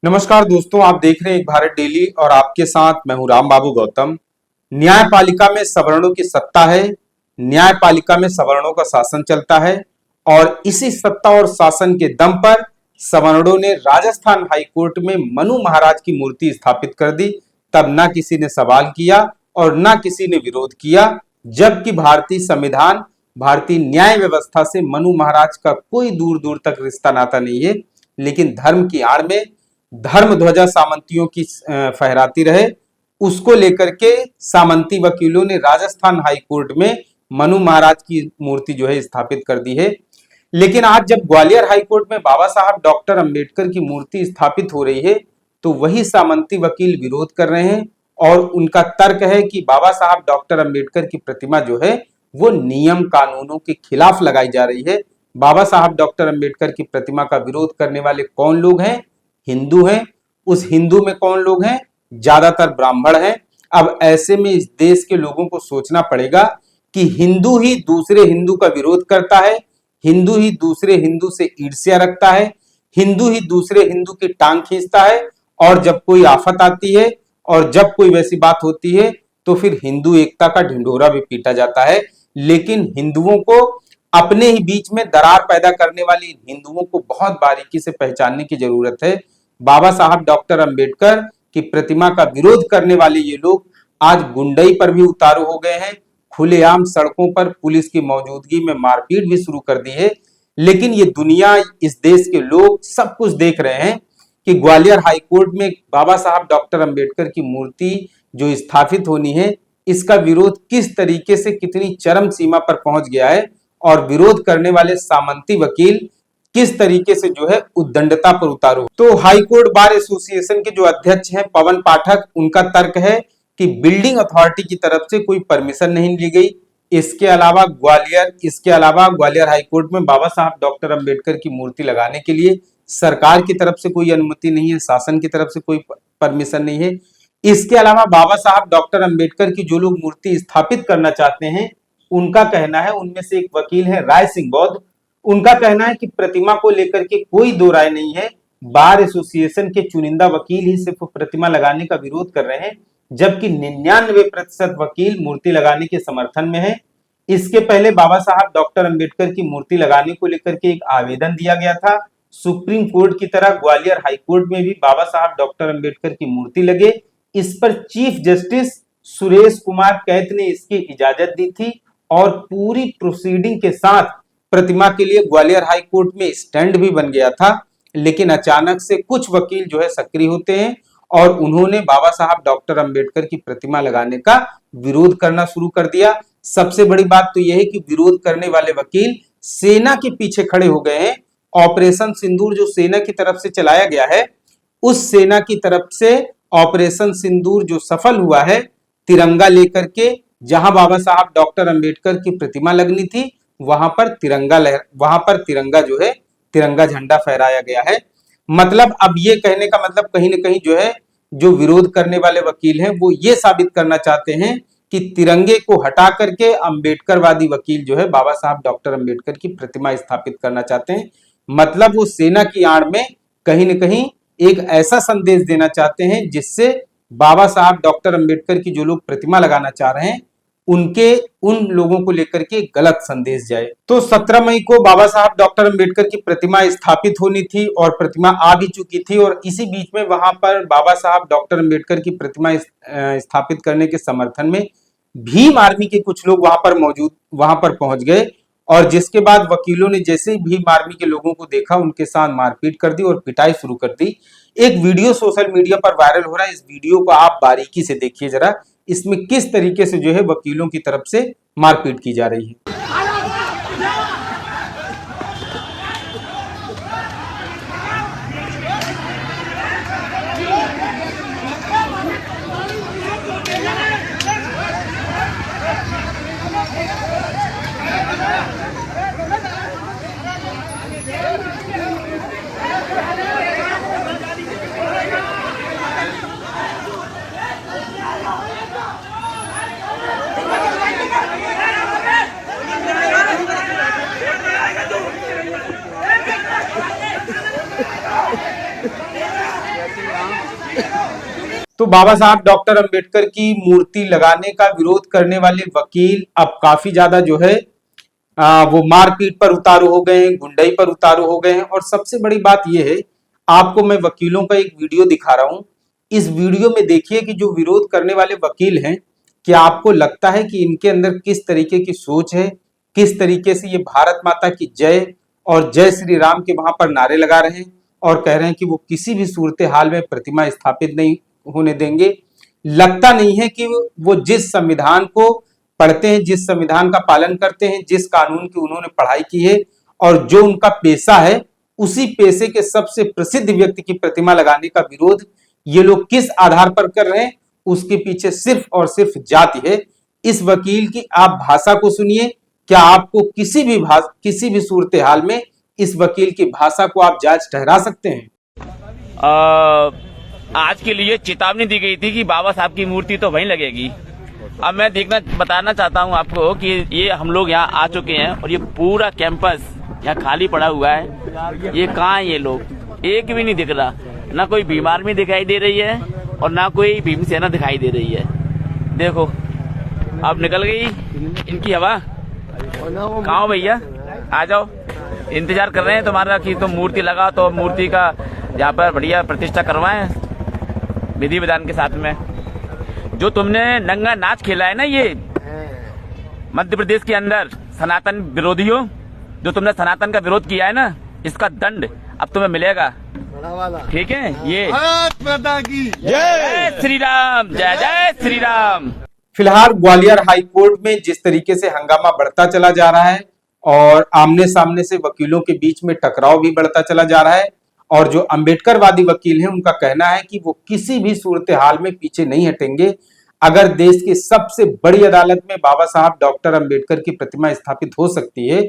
नमस्कार दोस्तों, आप देख रहे हैं एक भारत डेली और आपके साथ मैं हूं राम बाबू गौतम। न्यायपालिका में सवर्णों की सत्ता है। न्यायपालिका में सवर्णों का शासन चलता है और इसी सत्ता और शासन के दम पर सवर्णों ने राजस्थान हाई कोर्ट में मनु महाराज की मूर्ति स्थापित कर दी। तब ना किसी ने सवाल किया और ना किसी ने विरोध किया, जबकि भारतीय संविधान, भारतीय न्याय व्यवस्था से मनु महाराज का कोई दूर दूर तक रिश्ता नाता नहीं है। लेकिन धर्म की आड़ में धर्म ध्वजा सामंतियों की फहराती रहे, उसको लेकर के सामंती वकीलों ने राजस्थान हाई कोर्ट में मनु महाराज की मूर्ति जो है स्थापित कर दी है। लेकिन आज जब ग्वालियर हाई कोर्ट में बाबा साहब डॉक्टर अंबेडकर की मूर्ति स्थापित हो रही है, तो वही सामंती वकील विरोध कर रहे हैं और उनका तर्क है कि बाबा साहब डॉक्टर अंबेडकर की प्रतिमा जो है वो नियम कानूनों के खिलाफ लगाई जा रही है। बाबा साहब डॉक्टर अंबेडकर की प्रतिमा का विरोध करने वाले कौन लोग हैं? हिंदू हैं। उस हिंदू में कौन लोग हैं? ज्यादातर ब्राह्मण हैं। अब ऐसे में इस देश के लोगों को सोचना पड़ेगा कि हिंदू ही दूसरे हिंदू का विरोध करता है, हिंदू ही दूसरे हिंदू से ईर्ष्या रखता है, हिंदू ही दूसरे हिंदू की टांग खींचता है, और जब कोई आफत आती है और जब कोई वैसी बात होती है तो फिर हिंदू एकता का ढिंढोरा भी पीटा जाता है। लेकिन हिंदुओं को, अपने ही बीच में दरार पैदा करने वाली हिंदुओं को बहुत बारीकी से पहचानने की जरूरत है। बाबा साहब डॉक्टर अंबेडकर की प्रतिमा का विरोध करने वाले ये लोग आज गुंडई पर भी उतारू हो गए हैं। खुलेआम सड़कों पर पुलिस की मौजूदगी में मारपीट भी शुरू कर दी है। लेकिन ये दुनिया, इस देश के लोग सब कुछ देख रहे हैं कि ग्वालियर हाई कोर्ट में बाबा साहब डॉक्टर अंबेडकर की मूर्ति जो स्थापित होनी है, इसका विरोध किस तरीके से, कितनी चरम सीमा पर पहुंच गया है और विरोध करने वाले सामंती वकील किस तरीके से जो है उद्दंडता पर उतारू। तो हाई कोर्ट बार एसोसिएशन के जो अध्यक्ष हैं पवन पाठक, उनका तर्क है कि बिल्डिंग अथॉरिटी की तरफ से कोई परमिशन नहीं ली गई। इसके अलावा ग्वालियर हाई कोर्ट में बाबा साहब डॉक्टर अंबेडकर की मूर्ति लगाने के लिए सरकार की तरफ से कोई अनुमति नहीं है, शासन की तरफ से कोई परमिशन नहीं है। इसके अलावा बाबा साहब डॉक्टर अंबेडकर की जो लोग मूर्ति स्थापित करना चाहते हैं, उनका कहना है, उनमें से एक वकील है राय सिंह बौद्ध, उनका कहना है कि प्रतिमा को लेकर के कोई दो राय नहीं है। बार एसोसिएशन के चुनिंदा वकील ही सिर्फ प्रतिमा लगाने का विरोध कर रहे हैं, जबकि 99% वकील मूर्ति लगाने के समर्थन में है। इसके पहले बाबा साहब डॉक्टर अंबेडकर की मूर्ति लगाने को लेकर के एक आवेदन दिया गया था। सुप्रीम कोर्ट की तरह ग्वालियर हाई कोर्ट में भी बाबा साहब डॉक्टर अंबेडकर की मूर्ति लगे, इस पर चीफ जस्टिस सुरेश कुमार कैत ने इसकी इजाजत दी थी और पूरी प्रोसीडिंग के साथ प्रतिमा के लिए ग्वालियर हाई कोर्ट में स्टैंड भी बन गया था। लेकिन अचानक से कुछ वकील जो है सक्रिय होते हैं और उन्होंने बाबा साहब डॉक्टर अंबेडकर की प्रतिमा लगाने का विरोध करना शुरू कर दिया। सबसे बड़ी बात तो यह है कि विरोध करने वाले वकील सेना के पीछे खड़े हो गए हैं। ऑपरेशन सिंदूर जो सेना की तरफ से चलाया गया है, उस सेना की तरफ से ऑपरेशन सिंदूर जो सफल हुआ है, तिरंगा लेकर के जहां बाबा साहब डॉक्टर अंबेडकर की प्रतिमा लगनी थी, वहां पर तिरंगा जो है, तिरंगा झंडा फहराया गया है। मतलब अब ये कहने का मतलब कहीं ना कहीं जो है, जो विरोध करने वाले वकील हैं वो ये साबित करना चाहते हैं कि तिरंगे को हटा करके अंबेडकरवादी वकील जो है बाबा साहब डॉक्टर अंबेडकर की प्रतिमा स्थापित करना चाहते हैं। मतलब वो सेना की आड़ में कहीं ना कहीं एक ऐसा संदेश देना चाहते हैं जिससे बाबा साहब डॉक्टर अंबेडकर की जो लोग प्रतिमा लगाना चाह रहे हैं, उन लोगों को लेकर के गलत संदेश जाए। तो 17 मई को बाबा साहब डॉक्टर अंबेडकर की प्रतिमा स्थापित होनी थी और प्रतिमा आ भी चुकी थी, और इसी बीच में वहां पर बाबा साहब डॉक्टर अंबेडकर की प्रतिमा स्थापित करने के समर्थन में भीम आर्मी के कुछ लोग वहां पर पहुंच गए, और जिसके बाद वकीलों ने जैसे ही भीम आर्मी के लोगों को देखा, उनके साथ मारपीट कर दी और पिटाई शुरू कर दी। एक वीडियो सोशल मीडिया पर वायरल हो रहा है, इस वीडियो को आप बारीकी से देखिए जरा, इसमें किस तरीके से जो है वकीलों की तरफ से मारपीट की जा रही है। तो बाबा साहब डॉक्टर अंबेडकर की मूर्ति लगाने का विरोध करने वाले वकील अब काफी ज्यादा जो है वो मारपीट पर उतारू हो गए हैं, गुंडाई पर उतारू हो गए हैं। और सबसे बड़ी बात यह है, आपको मैं वकीलों का एक वीडियो दिखा रहा हूं। इस वीडियो में देखिए कि जो विरोध करने वाले वकील हैं, क्या आपको लगता है कि इनके अंदर किस तरीके की सोच है, किस तरीके से ये भारत माता की जय और जय श्री राम के वहां पर नारे लगा रहे हैं और कह रहे हैं कि वो किसी भी सूरत हाल में प्रतिमा स्थापित नहीं होने देंगे। लगता नहीं है कि वो जिस संविधान को पढ़ते हैं, जिस संविधान का पालन करते हैं, जिस कानून की उन्होंने पढ़ाई की है और जो उनका पेशा है, उसी पेशे के सबसे प्रसिद्ध व्यक्ति की प्रतिमा लगाने का विरोध ये लोग किस आधार पर कर रहे हैं, उसके पीछे सिर्फ और सिर्फ जाति है। इस वकील की आप भाषा को सुनिए। क्या आपको किसी भी सूरत हाल में इस वकील की भाषा को आप जायज ठहरा सकते हैं? आज के लिए चेतावनी दी गई थी कि बाबा साहब की मूर्ति तो वहीं लगेगी। अब मैं बताना चाहता हूं आपको कि ये हम लोग यहाँ आ चुके हैं और ये पूरा कैंपस यहाँ खाली पड़ा हुआ है। ये कहाँ है? ये लोग एक भी नहीं दिख रहा, ना कोई बीमार भी दिखाई दे रही है और ना कोई भीमसेना दिखाई दे रही है। देखो अब निकल गई इनकी हवा। कहाँ हो भैया, आ जाओ, इंतजार कर रहे हैं तुम्हारा कि तुम मूर्ति लगा तो मूर्ति का यहाँ पर बढ़िया प्रतिष्ठा करवाएं विधि विधान के साथ में। जो तुमने नंगा नाच खेला है ना ये मध्य प्रदेश के अंदर, सनातन विरोधियों, जो तुमने सनातन का विरोध किया है ना, इसका दंड अब तुम्हें मिलेगा। ठीक है? ये जय श्री राम, जय जय श्री राम। फिलहाल ग्वालियर हाई कोर्ट में जिस तरीके से हंगामा बढ़ता चला जा रहा है और आमने सामने से वकीलों के बीच में टकराव भी बढ़ता चला जा रहा है, और जो अंबेडकरवादी वकील हैं उनका कहना है कि वो किसी भी सूरत हाल में पीछे नहीं हटेंगे। अगर देश की सबसे बड़ी अदालत में बाबा साहब डॉक्टर अंबेडकर की प्रतिमा स्थापित हो सकती है,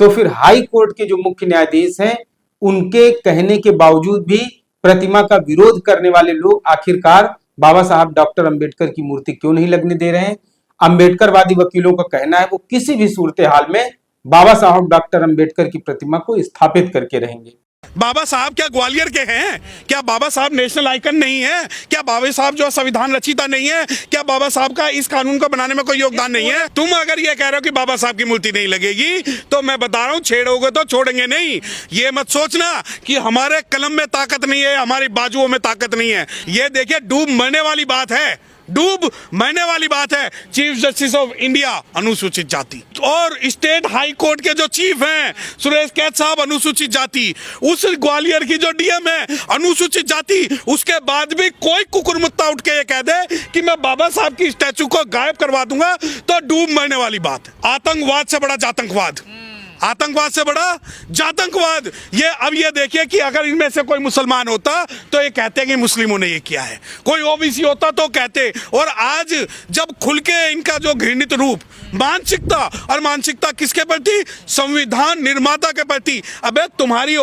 तो फिर हाई कोर्ट के जो मुख्य न्यायाधीश हैं उनके कहने के बावजूद भी प्रतिमा का विरोध करने वाले लोग आखिरकार बाबा साहब डॉक्टर अंबेडकर की मूर्ति क्यों नहीं लगने दे रहे हैं। अंबेडकरवादी वकीलों का कहना है वो किसी भी सूरत हाल में बाबा साहब डॉक्टर अंबेडकर की प्रतिमा को स्थापित करके रहेंगे। बाबा साहब क्या ग्वालियर के हैं? क्या बाबा साहब नेशनल आइकन नहीं है? क्या बाबा साहब जो संविधान रचिता नहीं है? क्या बाबा साहब का इस कानून को बनाने में कोई योगदान नहीं है? तुम अगर ये कह रहे हो कि बाबा साहब की मूर्ति नहीं लगेगी, तो मैं बता रहा हूं, छेड़ोगे तो छोड़ेंगे नहीं। ये मत सोचना कि हमारे कलम में ताकत नहीं है, हमारी बाजुओं में ताकत नहीं है। ये देखिए डूब मरने वाली बात है, डूब मरने वाली बात है। चीफ जस्टिस ऑफ इंडिया अनुसूचित जाति और स्टेट हाई कोर्ट के जो चीफ हैं सुरेश कैथ साहब अनुसूचित जाति, उस ग्वालियर की जो डीएम है अनुसूचित जाति, उसके बाद भी कोई कुकुरमुत्ता उठ के ये कह दे कि मैं बाबा साहब की स्टैचू को गायब करवा दूंगा, तो डूब मरने वाली बात। आतंकवाद से बड़ा जातंकवाद, आतंकवाद से बड़ा जातंकवाद। ये अब ये देखिए कि अगर इनमें से कोई मुसलमान होता तो ये कहते कि मुस्लिमों ने ये किया है, कोई ओबीसी होता तो कहते। और आज जब खुल के इनका जो घृणित रूप मानसिकता, और मानसिकता किसके प्रति? संविधान निर्माता के प्रति। अबे तुम्हारी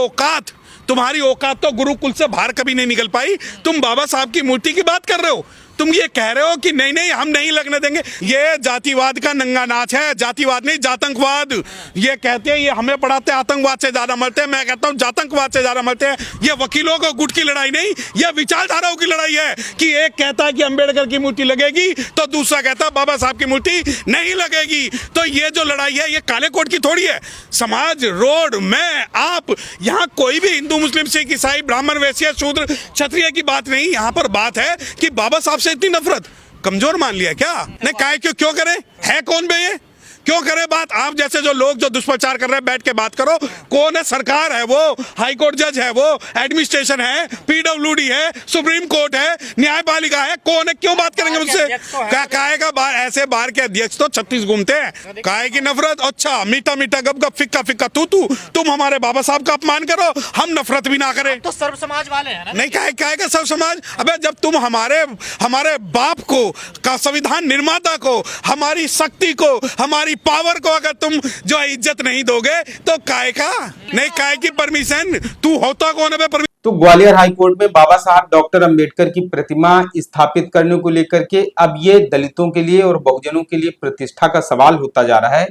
औकात तो गुरुकुल से बाहर कभी नहीं निकल पाई। तुम बाबा साहब की मूर्ति की बात कर रहे हो, तुम ये कह रहे हो कि नहीं नहीं हम नहीं लगने देंगे। ये जातिवाद का नंगा नाच है, जातिवाद नहीं जातंकवाद। ये कहते हैं, ये हमें पढ़ाते हैं आतंकवाद से ज्यादा मरते हैं, मैं कहता हूं जातंकवाद से ज्यादा मरते हैं। ये वकीलों को गुट की लड़ाई नहीं, ये विचारधाराओं की लड़ाई है कि एक कहता है कि अंबेडकर की मूर्ति लगेगी तो दूसरा कहता है बाबा साहब की मूर्ति नहीं लगेगी। तो ये जो लड़ाई है ये काले कोट की थोड़ी है। समाज, रोड, मैं, आप, यहाँ कोई भी हिंदू मुस्लिम सिख ईसाई ब्राह्मण वैश्य शूद्र क्षत्रिय की बात नहीं। यहाँ पर बात है कि बाबा साहब से इतनी नफरत कमजोर मान लिया क्या? नहीं, काय क्यों करे? है कौन बे ये? क्यों करे बात? आप जैसे जो लोग जो दुष्प्रचार कर रहे हैं बैठ के बात करो। कौन है? सरकार है, वो हाई कोर्ट जज है, वो एडमिनिस्ट्रेशन है, पीडब्ल्यूडी है, सुप्रीम कोर्ट है, न्यायपालिका है। कौन है? क्यों बात करेंगे मुझसे? क्या काहे का बाहर ऐसे बाहर के अध्यक्ष तो 36 घूमते हैं। काहे की नफरत? अच्छा मीठा मीठा गप गप फिक्का फिक्का तू तुम हमारे बाबा साहब का अपमान करो, हम नफरत भी ना करें। तो सर्व समाज वाले हैं ना? नहीं, काहे का सर्व समाज? अबे जब तुम हमारे बाप को, का संविधान निर्माता को, हमारी शक्ति को, हमारी पावर को अगर तुम जो इज्जत नहीं दोगे तो काय का? नहीं, काय की परमिशन? तू होता कौन है? तो ग्वालियर हाई कोर्ट में बाबा साहब डॉक्टर अंबेडकर की प्रतिमा स्थापित करने को लेकर के अब ये दलितों के लिए और बहुजनों के लिए प्रतिष्ठा का सवाल होता जा रहा है।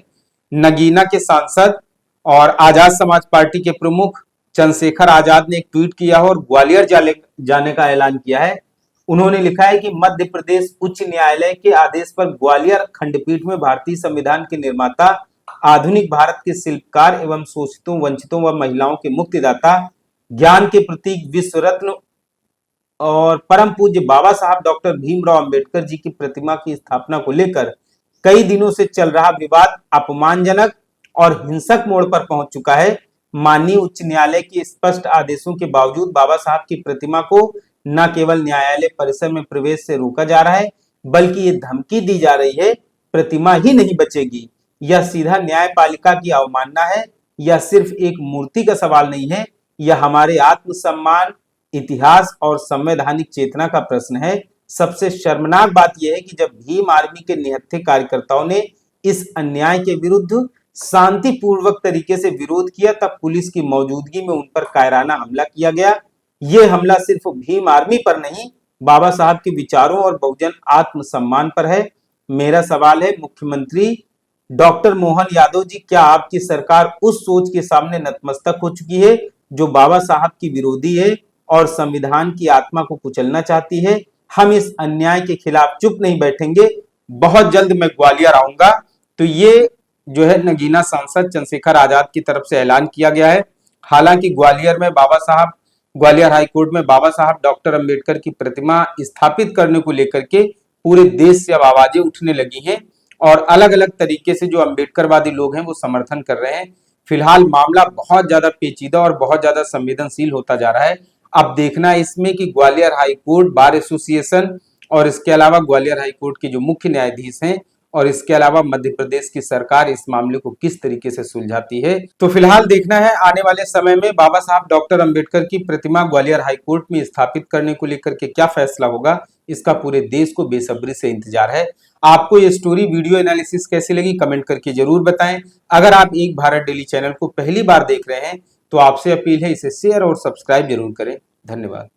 नगीना के सांसद और आजाद समाज पार्टी के प्रमुख चंद्रशेखर आजाद ने एक ट्वीट किया और ग्वालियर जाने का ऐलान किया है। उन्होंने लिखा है कि मध्य प्रदेश उच्च न्यायालय के आदेश पर ग्वालियर खंडपीठ में भारतीय संविधान के निर्माता, आधुनिक भारत के शिल्पकार एवं शोषितों, वंचितों व महिलाओं के मुक्तिदाता, ज्ञान के प्रतीक, विश्व रत्न और परम पूज्य बाबा साहब डॉक्टर भीमराव अंबेडकर जी की प्रतिमा की स्थापना को लेकर कई दिनों से चल रहा विवाद अपमानजनक और हिंसक मोड़ पर पहुंच चुका है। माननीय उच्च न्यायालय के स्पष्ट आदेशों के बावजूद बाबा साहब की प्रतिमा को न केवल न्यायालय परिसर में प्रवेश से रोका जा रहा है, बल्कि ये धमकी दी जा रही है प्रतिमा ही नहीं बचेगी। यह सीधा न्यायपालिका की अवमानना है। यह सिर्फ एक मूर्ति का सवाल नहीं है, यह हमारे आत्मसम्मान, इतिहास और संवैधानिक चेतना का प्रश्न है। सबसे शर्मनाक बात यह है कि जब भीम आर्मी के निहत्थे कार्यकर्ताओं ने इस अन्याय के विरुद्ध शांतिपूर्वक तरीके से विरोध किया, तब पुलिस की मौजूदगी में उन पर कायराना हमला किया गया। यह हमला सिर्फ भीम आर्मी पर नहीं, बाबा साहब के विचारों और बहुजन आत्मसम्मान पर है। मेरा सवाल है, मुख्यमंत्री डॉक्टर मोहन यादव जी, क्या आपकी सरकार उस सोच के सामने नतमस्तक हो चुकी है जो बाबा साहब की विरोधी है और संविधान की आत्मा को कुचलना चाहती है? हम इस अन्याय के खिलाफ चुप नहीं बैठेंगे। बहुत जल्द मैं ग्वालियर आऊंगा। तो ये जो है नगीना सांसद चंद्रशेखर आजाद की तरफ से ऐलान किया गया है। हालांकि ग्वालियर हाईकोर्ट में बाबा साहब डॉक्टर अंबेडकर की प्रतिमा स्थापित करने को लेकर के पूरे देश से अब आवाजें उठने लगी हैं और अलग अलग तरीके से जो अंबेडकरवादी लोग हैं वो समर्थन कर रहे हैं। फिलहाल मामला बहुत ज्यादा पेचीदा और बहुत ज्यादा संवेदनशील होता जा रहा है। अब देखना है इसमें कि ग्वालियर हाईकोर्ट, बार एसोसिएशन और इसके अलावा ग्वालियर हाईकोर्ट के जो मुख्य न्यायाधीश हैं और इसके अलावा मध्य प्रदेश की सरकार इस मामले को किस तरीके से सुलझाती है। तो फिलहाल देखना है आने वाले समय में बाबा साहब डॉक्टर अंबेडकर की प्रतिमा ग्वालियर हाईकोर्ट में स्थापित करने को लेकर के क्या फैसला होगा। इसका पूरे देश को बेसब्री से इंतजार है। आपको ये स्टोरी वीडियो एनालिसिस कैसी लगी कमेंट करके जरूर बताएं। अगर आप एक भारत डेली चैनल को पहली बार देख रहे हैं तो आपसे अपील है, इसे शेयर और सब्सक्राइब जरूर करें। धन्यवाद।